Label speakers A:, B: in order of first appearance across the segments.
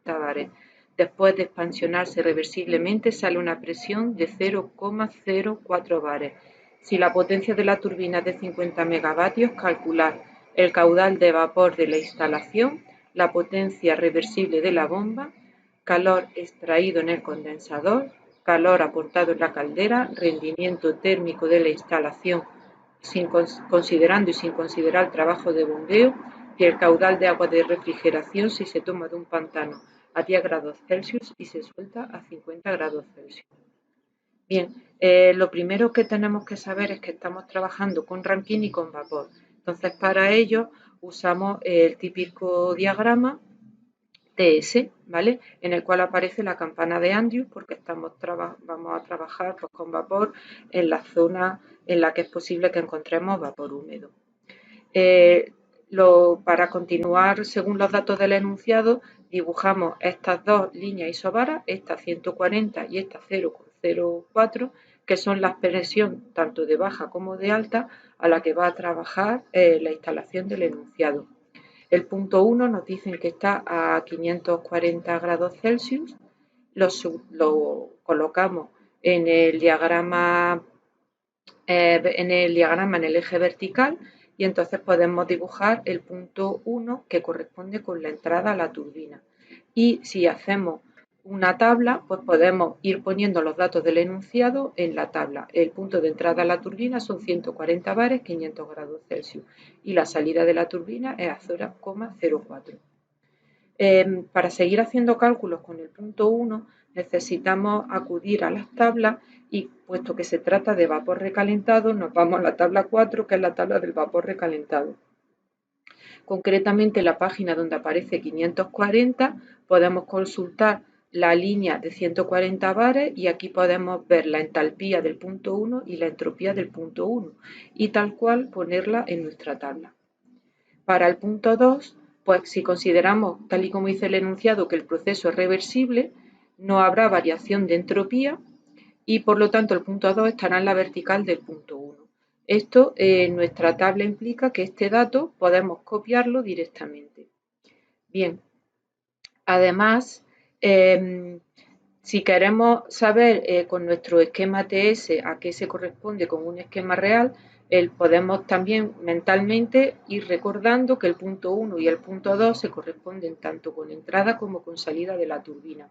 A: bares. Después de expansionarse reversiblemente sale una presión de 0,04 bares. Si la potencia de la turbina es de 50 megavatios, calcular el caudal de vapor de la instalación, la potencia reversible de la bomba, calor extraído en el condensador, calor aportado en la caldera, rendimiento térmico de la instalación considerando y sin considerar el trabajo de bombeo y el caudal de agua de refrigeración si se toma de un pantano a 10 grados Celsius y se suelta a 50 grados Celsius. Bien, lo primero que tenemos que saber es que estamos trabajando con Rankine y con vapor. Entonces, para ello usamos el típico diagrama TS, ¿vale? En el cual aparece la campana de Andrews porque vamos a trabajar pues, con vapor en la zona en la que es posible que encontremos vapor húmedo. Para continuar, según los datos del enunciado, dibujamos estas dos líneas isobaras, esta 140 y esta 0,04, que son la expresión tanto de baja como de alta a la que va a trabajar la instalación del enunciado. El punto 1 nos dicen que está a 540 grados Celsius, lo colocamos en el diagrama en el eje vertical y entonces podemos dibujar el punto 1 que corresponde con la entrada a la turbina. Y si hacemos una tabla, pues podemos ir poniendo los datos del enunciado en la tabla. El punto de entrada a la turbina son 140 bares, 500 grados Celsius y la salida de la turbina es a 0,04. Para seguir haciendo cálculos con el punto 1 necesitamos acudir a las tablas y puesto que se trata de vapor recalentado nos vamos a la tabla 4 que es la tabla del vapor recalentado. Concretamente en la página donde aparece 540 podemos consultar la línea de 140 bares y aquí podemos ver la entalpía del punto 1 y la entropía del punto 1 y tal cual ponerla en nuestra tabla. Para el punto 2, pues si consideramos, tal y como dice el enunciado, que el proceso es reversible, no habrá variación de entropía y por lo tanto el punto 2 estará en la vertical del punto 1. Esto en nuestra tabla implica que este dato podemos copiarlo directamente. Bien, además, si queremos saber con nuestro esquema TS a qué se corresponde con un esquema real, podemos también mentalmente ir recordando que el punto 1 y el punto 2 se corresponden tanto con entrada como con salida de la turbina.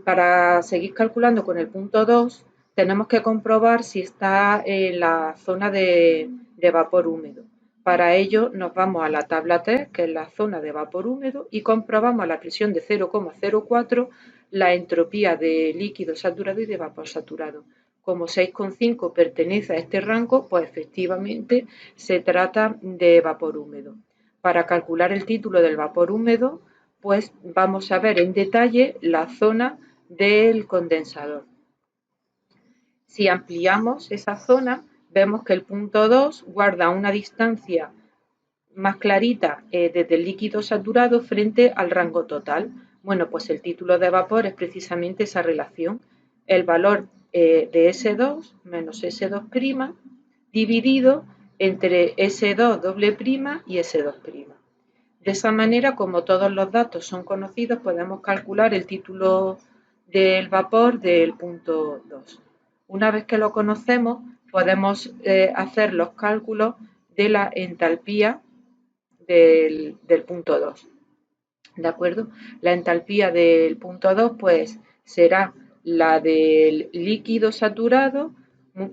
A: Para seguir calculando con el punto 2, tenemos que comprobar si está en la zona de vapor húmedo. Para ello nos vamos a la tabla 3, que es la zona de vapor húmedo, y comprobamos a la presión de 0,04 la entropía de líquido saturado y de vapor saturado. Como 6,5 pertenece a este rango, pues efectivamente se trata de vapor húmedo. Para calcular el título del vapor húmedo, pues vamos a ver en detalle la zona del condensador. Si ampliamos esa zona, vemos que el punto 2 guarda una distancia más clarita desde el líquido saturado frente al rango total. Bueno, pues el título de vapor es precisamente esa relación, el valor de S2 menos S2' dividido entre S2 doble prima y S2'. De esa manera, como todos los datos son conocidos, podemos calcular el título del vapor del punto 2. Una vez que lo conocemos, podemos hacer los cálculos de la entalpía del punto 2. ¿De acuerdo? La entalpía del punto 2 pues, será la del líquido saturado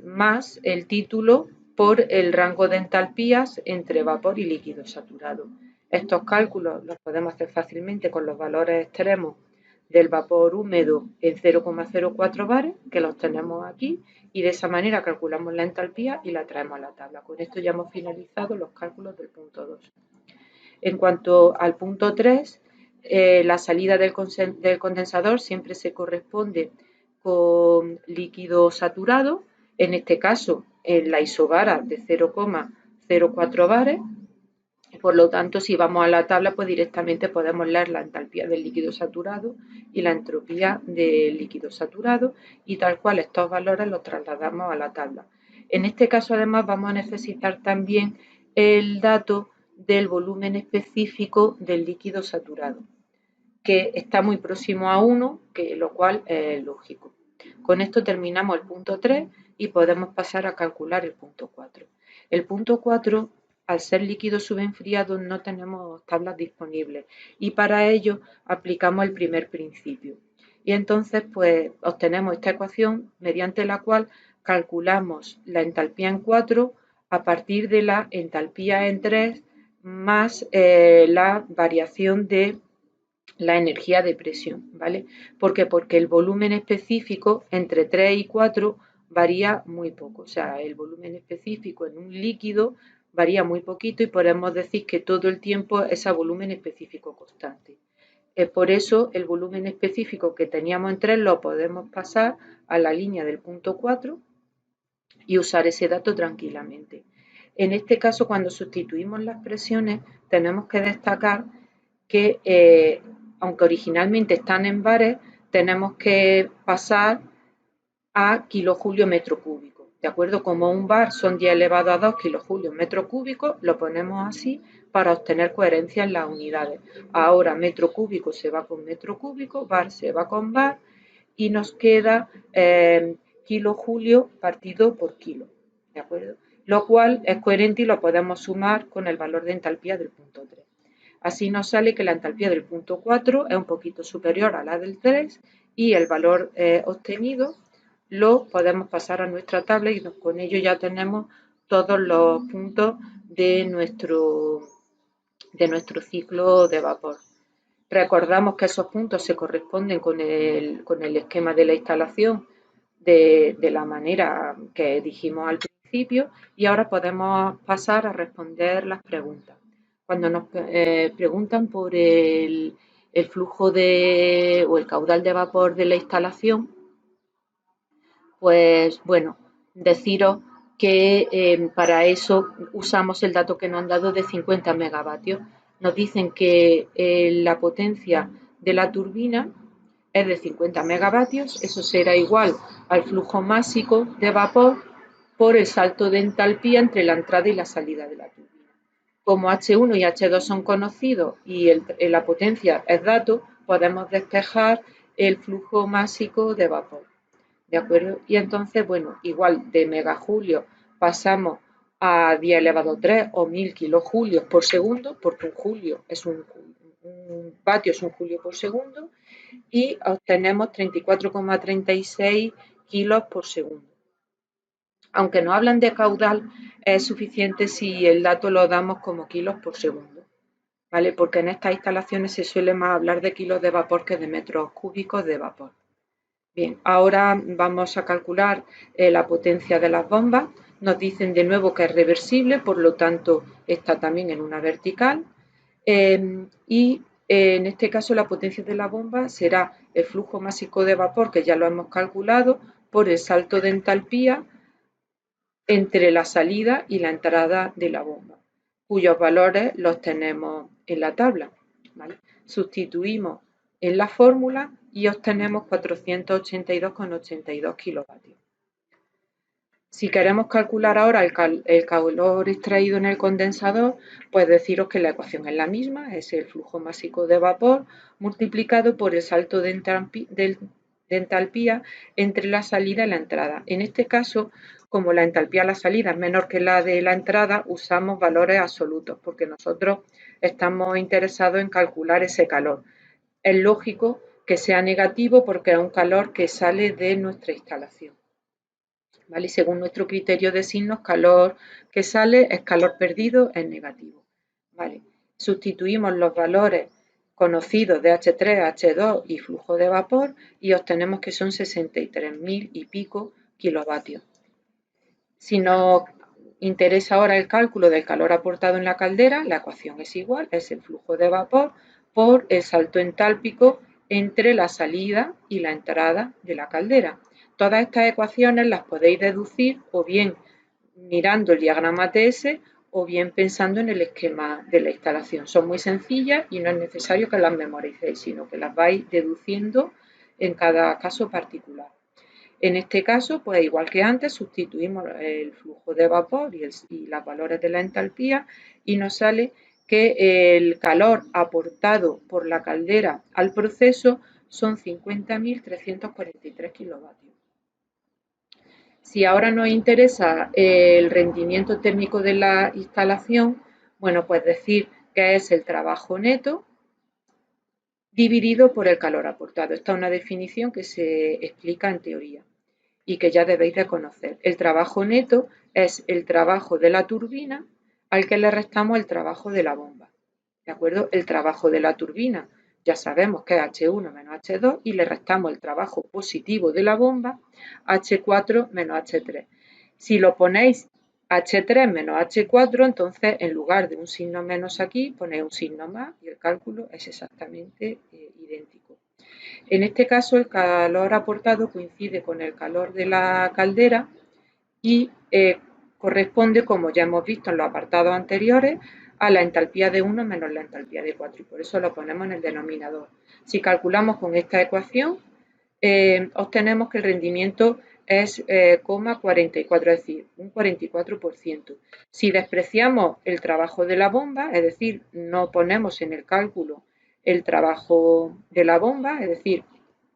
A: más el título por el rango de entalpías entre vapor y líquido saturado. Estos cálculos los podemos hacer fácilmente con los valores extremos del vapor húmedo en 0,04 bares, que los tenemos aquí, y de esa manera calculamos la entalpía y la traemos a la tabla. Con esto ya hemos finalizado los cálculos del punto 2. En cuanto al punto 3, la salida del condensador siempre se corresponde con líquido saturado, en este caso en la isobara de 0,04 bares. Por lo tanto, si vamos a la tabla, pues directamente podemos leer la entalpía del líquido saturado y la entropía del líquido saturado y tal cual estos valores los trasladamos a la tabla. En este caso, además, vamos a necesitar también el dato del volumen específico del líquido saturado. que está muy próximo a 1, lo cual es lógico. Con esto terminamos el punto 3 y podemos pasar a calcular el punto 4. El punto 4, al ser líquido subenfriado, no tenemos tablas disponibles y para ello aplicamos el primer principio. Y entonces pues obtenemos esta ecuación mediante la cual calculamos la entalpía en 4 a partir de la entalpía en 3 más la variación de la energía de presión, ¿vale? ¿Por qué? Porque el volumen específico entre 3 y 4 varía muy poco, o sea, el volumen específico en un líquido varía muy poquito y podemos decir que todo el tiempo es a volumen específico constante. Por eso el volumen específico que teníamos en 3 lo podemos pasar a la línea del punto 4 y usar ese dato tranquilamente. En este caso, cuando sustituimos las presiones, tenemos que destacar que, aunque originalmente están en bares, tenemos que pasar a kilojulio metro cúbico. ¿De acuerdo? Como un bar son 10 elevado a 2 kilojulios metro cúbico, lo ponemos así para obtener coherencia en las unidades. Ahora metro cúbico se va con metro cúbico, bar se va con bar y nos queda kilojulio partido por kilo. ¿De acuerdo? Lo cual es coherente y lo podemos sumar con el valor de entalpía del punto 3. Así nos sale que la entalpía del punto 4 es un poquito superior a la del 3 y el valor obtenido lo podemos pasar a nuestra tabla y con ello ya tenemos todos los puntos de nuestro ciclo de vapor. Recordamos que esos puntos se corresponden con el esquema de la instalación de la manera que dijimos al principio y ahora podemos pasar a responder las preguntas. Cuando nos preguntan por el flujo o el caudal de vapor de la instalación, pues bueno, deciros que para eso usamos el dato que nos han dado de 50 megavatios. Nos dicen que la potencia de la turbina es de 50 megavatios, eso será igual al flujo másico de vapor por el salto de entalpía entre la entrada y la salida de la turbina. Como H1 y H2 son conocidos y la potencia es dato, podemos despejar el flujo másico de vapor. ¿De acuerdo? Y entonces, bueno, igual de megajulios pasamos a 10 elevado a 3 o 1000 kilojulios por segundo, porque un julio es un vatio es un julio por segundo, y obtenemos 34,36 kilos por segundo. Aunque nos hablan de caudal, es suficiente si el dato lo damos como kilos por segundo, ¿vale? Porque en estas instalaciones se suele más hablar de kilos de vapor que de metros cúbicos de vapor. Bien, ahora vamos a calcular la potencia de las bombas. Nos dicen de nuevo que es reversible, por lo tanto está también en una vertical. Y en este caso la potencia de la bomba será el flujo másico de vapor, que ya lo hemos calculado, por el salto de entalpía entre la salida y la entrada de la bomba, cuyos valores los tenemos en la tabla, ¿vale? Sustituimos en la fórmula y obtenemos 482,82 kilovatios. Si queremos calcular ahora el calor extraído en el condensador, pues deciros que la ecuación es la misma, es el flujo másico de vapor multiplicado por el salto de entalpía entre la salida y la entrada. En este caso, como la entalpía a la salida es menor que la de la entrada, usamos valores absolutos porque nosotros estamos interesados en calcular ese calor. Es lógico que sea negativo porque es un calor que sale de nuestra instalación, ¿vale? Según nuestro criterio de signos, calor que sale es calor perdido, es negativo, ¿vale? Sustituimos los valores conocidos de H3, H2 y flujo de vapor y obtenemos que son 63.000 y pico kilovatios. Si nos interesa ahora el cálculo del calor aportado en la caldera, la ecuación es igual, es el flujo de vapor por el salto entálpico entre la salida y la entrada de la caldera. Todas estas ecuaciones las podéis deducir o bien mirando el diagrama TS o bien pensando en el esquema de la instalación. Son muy sencillas y no es necesario que las memoricéis, sino que las vais deduciendo en cada caso particular. En este caso, pues igual que antes, sustituimos el flujo de vapor y los valores de la entalpía y nos sale que el calor aportado por la caldera al proceso son 50.343 kilovatios. Si ahora nos interesa el rendimiento térmico de la instalación, bueno, pues decir que es el trabajo neto dividido por el calor aportado. Esta es una definición que se explica en teoría y que ya debéis de conocer. El trabajo neto es el trabajo de la turbina al que le restamos el trabajo de la bomba. ¿De acuerdo? El trabajo de la turbina ya sabemos que es H1 menos H2 y le restamos el trabajo positivo de la bomba, H4 menos H3. Si lo ponéis H3 menos H4, entonces en lugar de un signo menos aquí, ponéis un signo más y el cálculo es exactamente idéntico. En este caso, el calor aportado coincide con el calor de la caldera y corresponde, como ya hemos visto en los apartados anteriores, a la entalpía de 1 menos la entalpía de 4 y por eso lo ponemos en el denominador. Si calculamos con esta ecuación, obtenemos que el rendimiento es 44, es decir, un 44%. Si despreciamos el trabajo de la bomba, es decir, no ponemos en el cálculo el trabajo de la bomba, es decir,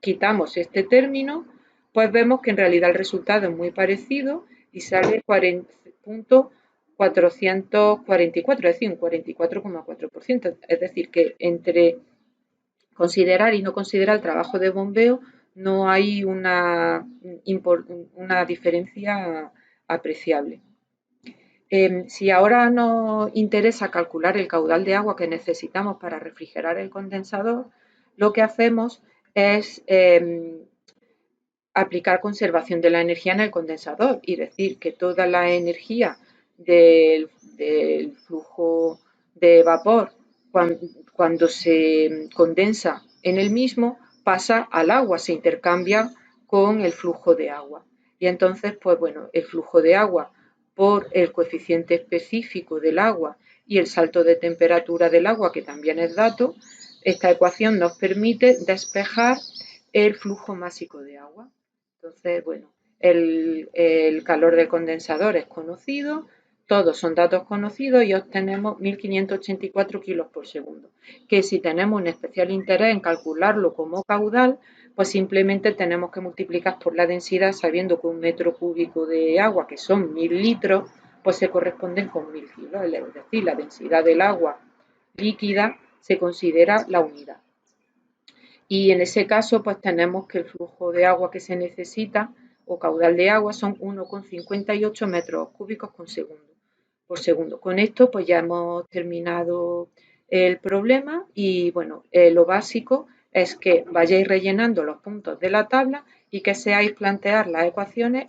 A: quitamos este término, pues vemos que en realidad el resultado es muy parecido y sale 40.444, es decir, un 44,4%. Es decir, que entre considerar y no considerar el trabajo de bombeo no hay una diferencia apreciable. Si ahora nos interesa calcular el caudal de agua que necesitamos para refrigerar el condensador, lo que hacemos es aplicar conservación de la energía en el condensador y decir que toda la energía del flujo de vapor cuando se condensa en el mismo pasa al agua, se intercambia con el flujo de agua. Y entonces, pues bueno, el flujo de agua por el coeficiente específico del agua y el salto de temperatura del agua, que también es dato, esta ecuación nos permite despejar el flujo másico de agua. Entonces, bueno, el calor del condensador es conocido, todos son datos conocidos y obtenemos 1.584 kilos por segundo, que si tenemos un especial interés en calcularlo como caudal, pues simplemente tenemos que multiplicar por la densidad, sabiendo que un metro cúbico de agua, que son 1.000 litros, pues se corresponden con 1.000 kilos, es decir, la densidad del agua líquida se considera la unidad. Y en ese caso, pues tenemos que el flujo de agua que se necesita o caudal de agua son 1,58 metros cúbicos por segundo. Con esto, pues ya hemos terminado el problema y, bueno, lo básico es que vayáis rellenando los puntos de la tabla y que seáis plantear las ecuaciones